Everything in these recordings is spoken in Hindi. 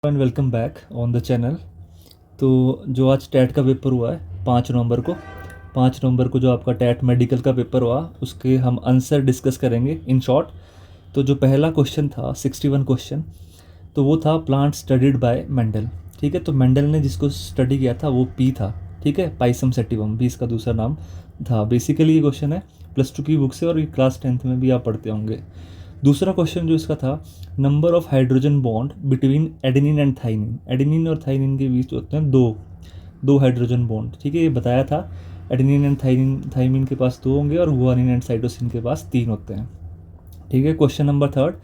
And welcome back on the channel. तो जो आज टैट का पेपर हुआ है 5 नवंबर को जो आपका टैट मेडिकल का पेपर हुआ उसके हम आंसर डिस्कस करेंगे इन शॉर्ट। तो जो पहला क्वेश्चन था 61 क्वेश्चन, तो वो था प्लांट स्टडीड बाय मेंडल। ठीक है, तो मेंडल ने जिसको स्टडी किया था वो पी था। ठीक है, पाइसम सेटिवम भी इसका दूसरा नाम था। बेसिकली ये क्वेश्चन है +2 की बुक से और ये क्लास 10th में भी आप पढ़ते होंगे। दूसरा क्वेश्चन जो इसका था, number of hydrogen bond between adenine and thymine. Adenine और थाइनिन के बीच होते हैं दो दो हाइड्रोजन बॉन्ड। ठीक है, ये बताया था एडेनिन एंड थाइमिन के पास 2 होंगे और गुआनिन एंड साइटोसिन के पास 3 होते हैं। ठीक है, question number third,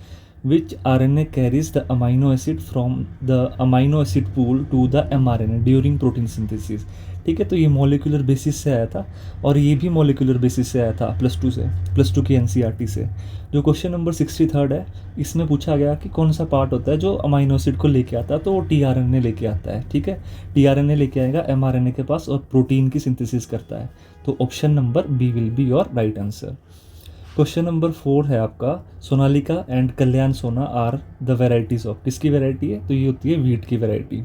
which RNA carries the amino acid from the amino acid pool to the mRNA during protein synthesis. ठीक है, तो ये मॉलिक्यूलर बेसिस से आया था और ये भी मॉलिक्यूलर बेसिस से आया था +2 की NCERT से। जो क्वेश्चन नंबर 63 है, इसमें पूछा गया कि कौन सा पार्ट होता है जो अमाइनो एसिड को लेके आता है, तो वो tRNA लेके आता है। ठीक है, tRNA लेके आएगा mRNA के पास और प्रोटीन की सिंथेसिस करता है। तो option number B will be your right answer. Question number 4 है आपका, Sonalika and Kalyan Sona are the varieties of. किसकी वेराइटी है? तो ये होती है वीट की वेराइटी।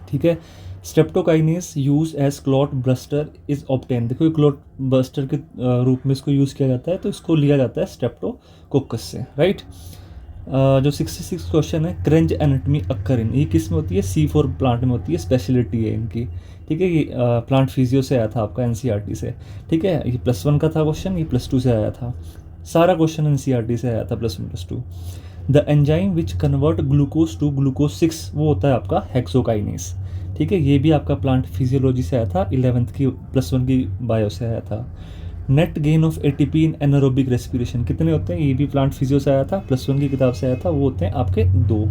ठीक है, streptokinase use as clot buster is obtain. देखो ये क्लॉट बस्टर के रूप में इसको यूज़ किया जाता है, तो इसको लिया जाता है स्ट्रेप्टोकोकस से। राइट। जो 66 क्वेश्चन है, क्रेंज एनाटमी अक्कर इन, ये किस में होती है? C4 प्लांट में होती है, स्पेशलिटी है इनकी। ठीक है, ये प्लांट फिजियो से आया था आपका NCERT से। ठीक है, ये +1 का था क्वेश्चन, ये +2 से आया था। सारा क्वेश्चन NCERT से आया था +1 +2। The enzyme which convert glucose to glucose 6, वो होता है आपका हेक्सोकाइनेस। ठीक है, ये भी आपका प्लांट फिजियोलॉजी से आया था, 11th की +1 की बायो से आया था। Net gain of ATP in anaerobic respiration कितने होते हैं? ये भी प्लांट फिजियो से आया था, +1 की किताब से आया था, वो होते हैं आपके 2।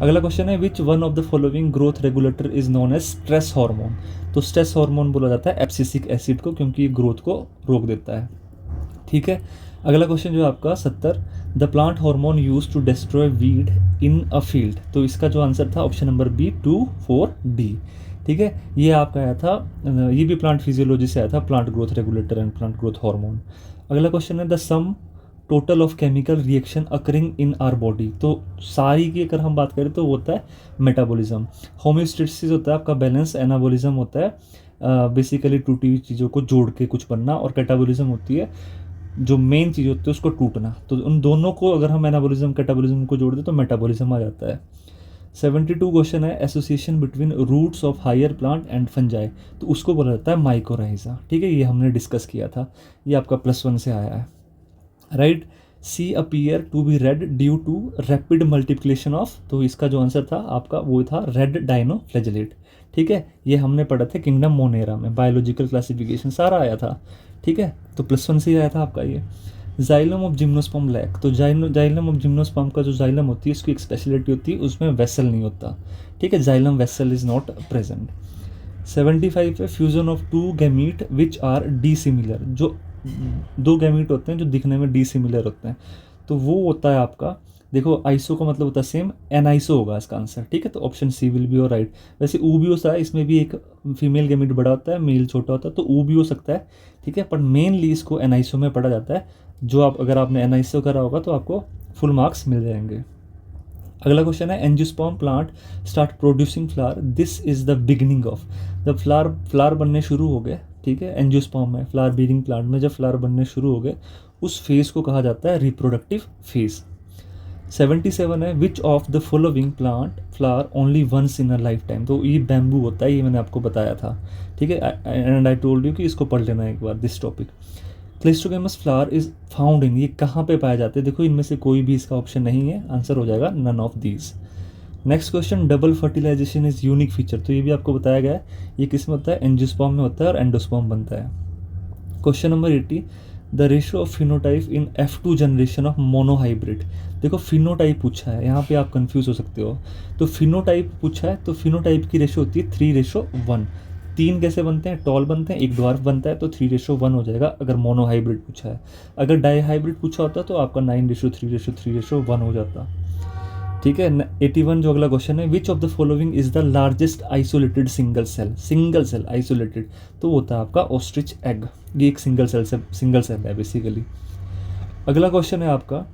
अगला क्वेश्चन है, which one of the following growth regulator is known as stress hormone. तो स्ट्रेस हार्मोन बोला जाता है एब्सिसिक एसिड को, क्योंकि ये ग्रोथ को रोक देता है। ठीक है, अगला क्वेश्चन जो है आपका 70, the plant hormone use to destroy weed in a field. तो इसका जो आंसर था ऑप्शन नंबर बी 2 4 D। ठीक है, ये आपका आया था, ये भी प्लांट फिजियोलॉजी से आया था, plant growth regulator and plant growth hormone. अगला क्वेश्चन है, the sum total of chemical reaction occurring in our body. तो सारी की अगर हम बात करें तो वो होता है मेटाबॉलिज्म। होम्योस्टेसिस होता है आपका बैलेंस, एनाबॉलिज्म होता है बेसिकली टूटी हुई चीज़ों को जोड़ के कुछ बनना, और कैटाबॉलिज्म होती है जो मेन चीज़ होती है उसको टूटना। तो उन दोनों को अगर हम एनाबॉलिज्म कैटाबॉलिज्म को जोड़ दें तो मेटाबॉलिज्म आ जाता है। 72 क्वेश्चन है, association between roots of higher plant and fungi. तो उसको बोला जाता है माइकोराइजा। ठीक है, ये हमने डिस्कस किया था, ये आपका +1 से आया है। Right. Sea appear to be red due to rapid multiplication of. तो इसका जो आंसर था आपका वो था रेड डाइनोफ्लैजेलेट। ठीक है, ये हमने पढ़ा था किंगडम मोनेरा में, बायोलॉजिकल क्लासिफिकेशन सारा आया था। ठीक है, तो +1 से आया था आपका ये। Xylem of gymnosperm lack. तो जाइलम ऑफ जिम्नोस्पर्म का जो जाइलम होती है इसकी एक स्पेशलिटी होती है, उसमें वेसल नहीं होता। ठीक है, xylem vessel is not present. 75 है, fusion of 2 gamete which are dissimilar. जो 2 गैमीट होते हैं जो दिखने में डिसिमिलर होते हैं, तो वो होता है आपका, देखो आइसो का मतलब होता है सेम, एनाइसो होगा इसका आंसर। ठीक है, तो option C will be your right. वैसे ऊ भी होता है, इसमें भी एक फीमेल गैमीट बड़ा होता है, मेल छोटा होता है, तो ऊ भी हो सकता है। ठीक है, पर मेनली इसको एनाइसो में पढ़ा जाता है। जो आप अगर आपने एनाइसो करा होगा तो आपको फुल मार्क्स मिल जाएंगे। अगला क्वेश्चन है, angiosperm plant start producing flower, this is the beginning of. जब फ्लावर बनने शुरू हो गए, ठीक है, एंजियोस्पर्म में, फ्लावर बीरिंग प्लांट में जब फ्लावर बनने शुरू हो गए, उस फेज को कहा जाता है रिप्रोडक्टिव फेज। 77 है, which of the following plant flower only once in a life time. तो ये बैम्बू होता है, ये मैंने आपको बताया था। ठीक है, एंड आई टोल्ड यू कि इसको पढ़ लेना एक बार this topic. Cleistogamous flower is found in, ये कहाँ पे पाए जाते हैं? देखो इनमें से कोई भी इसका ऑप्शन नहीं है, आंसर हो जाएगा none of these. Next question, double fertilization is unique feature. तो ये भी आपको बताया गया है, ये किस में होता है? एंजियोस्पर्म में होता है और एंडोस्पर्म बनता है। Question number 80, the ratio of phenotype in F2 generation of monohybrid. देखो फिनोटाइप पूछा है, यहाँ पे आप कंफ्यूज हो सकते हो। तो फिनोटाइप पूछा है, तो फिनोटाइप की रेशियो होती है 3:1। 3 कैसे बनते हैं? टॉल बनते हैं, एक ड्वार्फ बनता है, तो 3:1 हो जाएगा अगर मोनोहाइब्रिड पूछा है। अगर डाईहाइब्रिड पूछा होता तो आपका 9:3:3:1 हो जाता। ठीक है, 81 जो अगला क्वेश्चन है, which of the following is the largest isolated single cell isolated. तो होता है आपका ऑस्ट्रिच एग, ये एक सिंगल सेल है बेसिकली। अगला क्वेश्चन है आपका,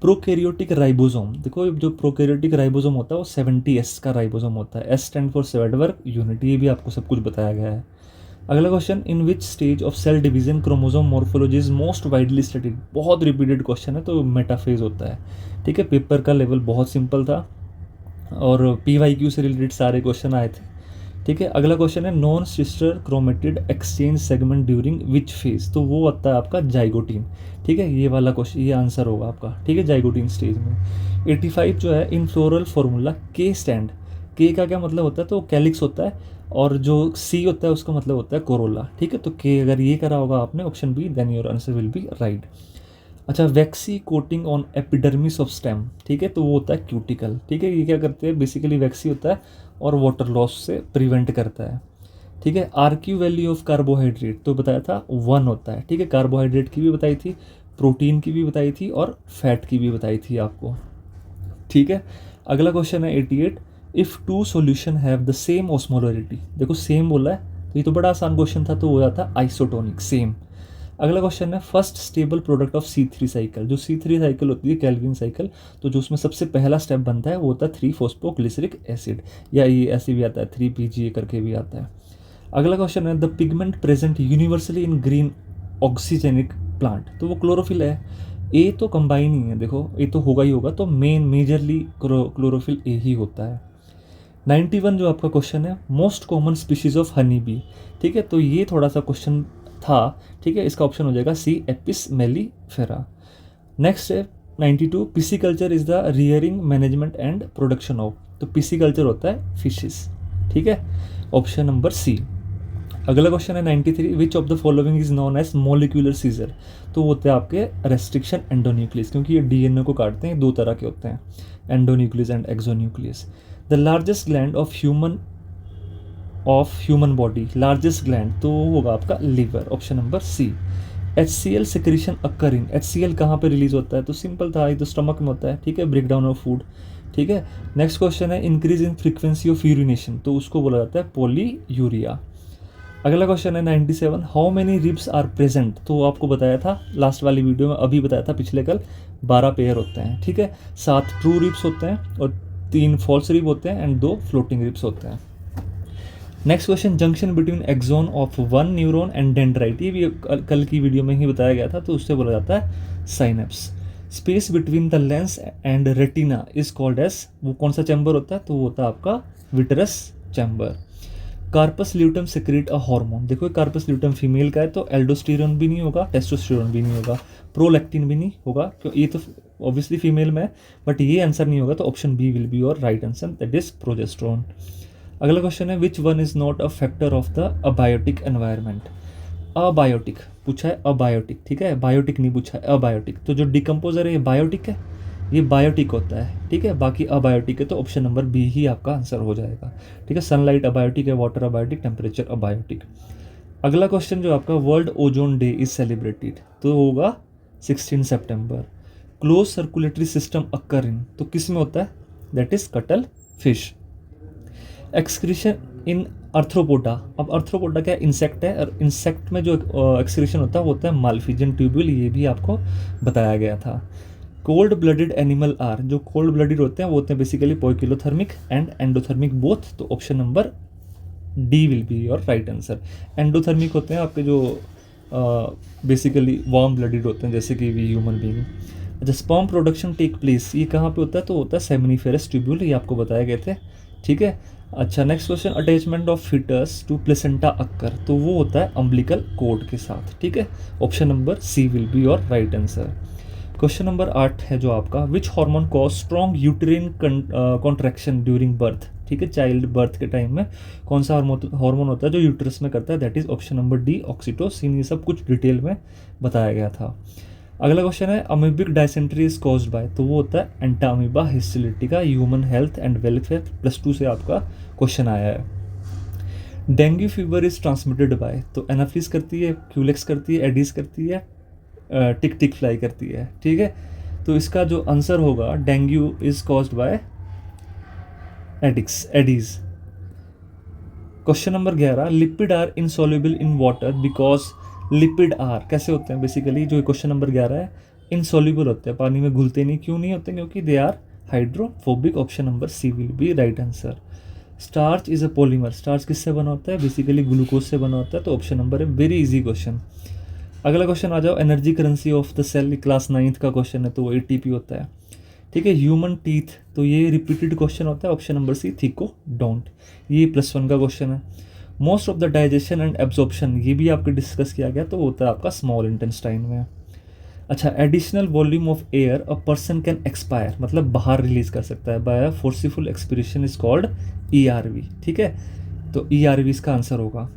प्रोकैरियोटिक राइबोसोम, देखो जो प्रोकैरियोटिक राइबोसोम होता है वो 70S का राइबोसोम होता है। S stand for Svedberg unit, ये भी आपको सब कुछ बताया गया है। अगला question, in which stage of cell division chromosome morphology is most widely studied, बहुत रिपीटेड क्वेश्चन है तो मेटाफेज होता है। ठीक है, पेपर का लेवल बहुत सिंपल था और PYQ से रिलेटेड सारे क्वेश्चन आए थे। ठीक है, अगला क्वेश्चन है non sister chromatid exchange segment during which phase, तो वो आता है आपका जाइगोटीन। ठीक है, ये वाला क्वेश्चन, ये आंसर होगा आपका। ठीक है, जाइगोटीन स्टेज में। 85 जो है, इन फ्लोरल फॉर्मूला के स्टैंड, के का क्या मतलब होता है, तो कैलिक्स होता है, और जो सी होता है उसका मतलब होता है कोरोला। ठीक है, तो के अगर ये करा होगा आपने option B, then your answer will be right. अच्छा, waxy coating on epidermis of stem, ठीक है, तो वो होता है क्यूटिकल। ठीक है, ये क्या करते हैं, बेसिकली वैक्सी होता है और वाटर लॉस से प्रिवेंट करता है। ठीक है, RQ वैल्यू ऑफ कार्बोहाइड्रेट तो बताया था 1 होता है। ठीक है, कार्बोहाइड्रेट की भी बताई थी, प्रोटीन की भी बताई थी और फैट की भी बताई थी आपको। ठीक है, अगला क्वेश्चन है 88, if two solution have the same osmolarity, देखो सेम बोला है तो ये तो बड़ा आसान क्वेश्चन था, तो हो जाता आइसोटोनिक, सेम। अगला क्वेश्चन है first stable product of C3 cycle, जो C3 साइकिल होती है कैल्विन साइकिल, तो जो उसमें सबसे पहला स्टेप बनता है वो होता है 3-फॉस्फोग्लिसरिक एसिड, या ये ऐसे भी आता है 3PGA करके भी आता है। अगला क्वेश्चन है the pigment present universally in green oxygenic plant, तो वो क्लोरोफिल है। ए तो कंबाइन ही है, देखो ए तो होगा ही होगा, तो मेजरली क्लोरोफिल ए ही होता है। 91 जो आपका क्वेश्चन है, most common species of honey bee. ठीक है, तो ये थोड़ा सा क्वेश्चन था। ठीक है, इसका ऑप्शन हो जाएगा सी, एपिस मेलिफेरा। नेक्स्ट है 92, pisciculture is the rearing management and production of, तो पिसीकल्चर होता है फिशेस। ठीक है, ऑप्शन नंबर सी। अगला क्वेश्चन है 93, which of the following is known as molecular scissor, तो होते हैं आपके रेस्ट्रिक्शन एंडोन्यूक्लियस, क्योंकि ये DNA को काटते हैं, दो तरह के होते हैं, endonuclease and exonuclease. The largest gland of human body, largest gland तो होगा आपका liver, option number C. HCl secretion occur in, HCl कहाँ पे रिलीज होता है, तो सिंपल था, ये तो स्टमक में होता है। ठीक है, ब्रेक डाउन ऑफ फूड। ठीक है, नेक्स्ट क्वेश्चन है increase in frequency of urination, तो उसको बोला जाता है पॉलीयूरिया। अगला क्वेश्चन है 97, how many ribs are present, तो आपको बताया था लास्ट वाली वीडियो में, अभी बताया था पिछले कल, 12 पेयर होते हैं। ठीक है, 7 ट्रू रिब्स होते हैं और 3 फॉल्स रिब होते हैं एंड 2 फ्लोटिंग रिब्स होते हैं। Next question, junction between axon of 1 neuron and dendrite, ये भी कल की वीडियो में ही बताया गया था, तो उससे बोला जाता है synapse. Space between the lens and retina is called as, वो कौन सा चैम्बर होता है, तो वो होता है आपका vitreous chamber. Corpus luteum secrete a hormone, देखो कार्पस ल्यूटम फीमेल का है, तो एल्डोस्टेरोन भी नहीं होगा, टेस्टोस्टेरोन भी नहीं होगा, प्रोलैक्टिन भी नहीं होगा, क्योंकि ये तो ऑब्वियसली फीमेल में है, बट ये आंसर नहीं होगा, तो option B will be your right answer, that is progesterone. अगला क्वेश्चन है which one is not a factor of the abiotic environment, abiotic पूछा है, अबायोटिक। ठीक है, बायोटिक नहीं पूछा है, अबायोटिक, तो जो डिकम्पोजर है ये बायोटिक है, ये बायोटिक होता है। ठीक है, बाकी अबायोटिक है, तो ऑप्शन नंबर बी ही आपका आंसर हो जाएगा। ठीक है, सनलाइट अबायोटिक है, वाटर अबायोटिक, टेम्परेचर अबायोटिक। अगला क्वेश्चन जो आपका, world ozone day is celebrated, तो होगा 16 सितंबर। Close circulatory system occur in, तो किस में होता है, that is cuttlefish. Excretion in arthropoda, अब अर्थ्रोपोडा क्या इंसेक्ट है, और इंसेक्ट में जो एक्सक्रीशन होता है वो होता है माल्फिजन ट्यूब्यूल, ये भी आपको बताया गया था। कोल्ड ब्लडेड एनिमल आर, जो कोल्ड ब्लडेड होते हैं वो होते हैं basically poikilothermic and endothermic both, तो option number D will be your right answer. Endothermic होते हैं आपके जो बेसिकली वार्म ब्लडेड होते हैं, जैसे कि वी ह्यूमन बीइंग। अच्छा, स्पर्म प्रोडक्शन टेक प्लेस, ये कहाँ पे होता है, तो होता है सेमिनिफेरस ट्यूब्यूल, ये आपको बताए गए थे। ठीक है, अच्छा next question, attachment of foetus to placenta occur, तो वो होता है अम्बिलिकल कोड के साथ। ठीक है, option number C will be your right answer. Question number 8 है जो आपका, which hormone cause strong uterine contraction during birth. ठीक है, चाइल्ड बर्थ के टाइम में कौन सा हार्मोन होता है जो यूट्रस में करता है, that is option number D, oxytocin. ये सब कुछ डिटेल में बताया गया था। अगला क्वेश्चन है, amoebic dysentery is caused bye, तो वो होता है Entamoeba histolytica, human health and welfare +2 से आपका क्वेश्चन आया है। Dengue fever is transmitted by, तो एनाफिलिस करती है, क्यूलेक्स करती है, एडीज करती है, टिक टिक फ्लाई करती है। ठीक है, तो इसका जो आंसर होगा, dengue is caused by Aedes. Question number 11, lipid are insoluble in water because lipid are, कैसे होते हैं बेसिकली, जो क्वेश्चन नंबर 11 है, इनसॉल्युबल होते हैं, पानी में घुलते नहीं। क्यों नहीं होते? क्योंकि they are hydrophobic. Option number C will be right answer. Starch is a polymer, starch किससे बना होता है? बेसिकली ग्लूकोज से बना होता है, तो ऑप्शन नंबर है। Very easy question. अगला क्वेश्चन आ जाओ, energy currency of the cell, class 9th का क्वेश्चन है, तो वो एटीपी होता है। ठीक है, ह्यूमन टीथ, तो ये रिपीटेड क्वेश्चन होता है, ऑप्शन नंबर सी थीको डोंट। ये +1 का क्वेश्चन है। Most of the digestion and absorption, ये भी आपके डिस्कस किया गया, तो होता है आपका स्मॉल इंटेस्टाइन में। अच्छा, additional volume of air a person can expire, मतलब बाहर रिलीज कर सकता है, by forcible expiration is called ERV। ठीक है, तो ERV इसका आंसर होगा,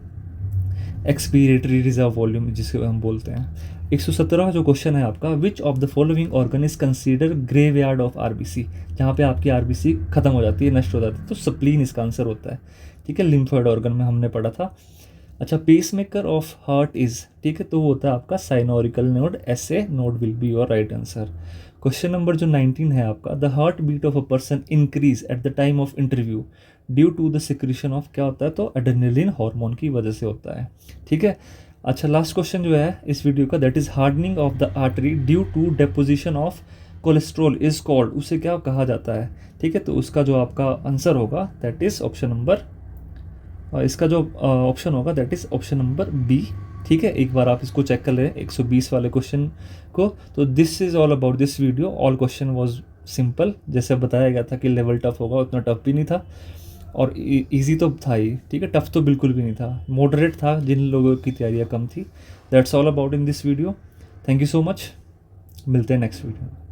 एक्सपीरेटरी रिजर्व वॉल्यूम जिसे हम बोलते हैं। 117 जो क्वेश्चन है आपका, which of the following organ is consider graveyard of RBC, जहाँ पे आपकी RBC खत्म हो जाती है, नष्ट हो जाती है, तो स्प्लीन इसका आंसर होता है। ठीक है, लिम्फोइड ऑर्गन में हमने पढ़ा था। अच्छा, पेसमेकर ऑफ हार्ट इज, ठीक है, तो वो होता है आपका sinoatrial node, SA node will be your right answer. Question number जो 19 है आपका, the heart beat of a person increase at the time of interview due to the secretion of, क्या होता है? तो एड्रेनलिन हार्मोन की वजह से होता है। ठीक है। अच्छा, लास्ट क्वेश्चन जो है इस वीडियो का, that is hardening of the artery due to deposition of cholesterol is called, उसे क्या कहा जाता है? ठीक है, तो उसका जो आपका आंसर होगा दैट इज ऑप्शन नंबर, इसका जो ऑप्शन होगा that is option number B. ठीक है, एक बार आप इसको चेक कर लें 120 वाले क्वेश्चन को। तो this is all about this video, all question was simple, जैसे बताया गया था कि लेवल टफ होगा, उतना टफ भी नहीं था, और इजी तो था ही। ठीक है, टफ तो बिल्कुल भी नहीं था, मॉडरेट था, जिन लोगों की तैयारियाँ कम थी। That's all about in this video. Thank you so much, मिलते हैं नेक्स्ट वीडियो में।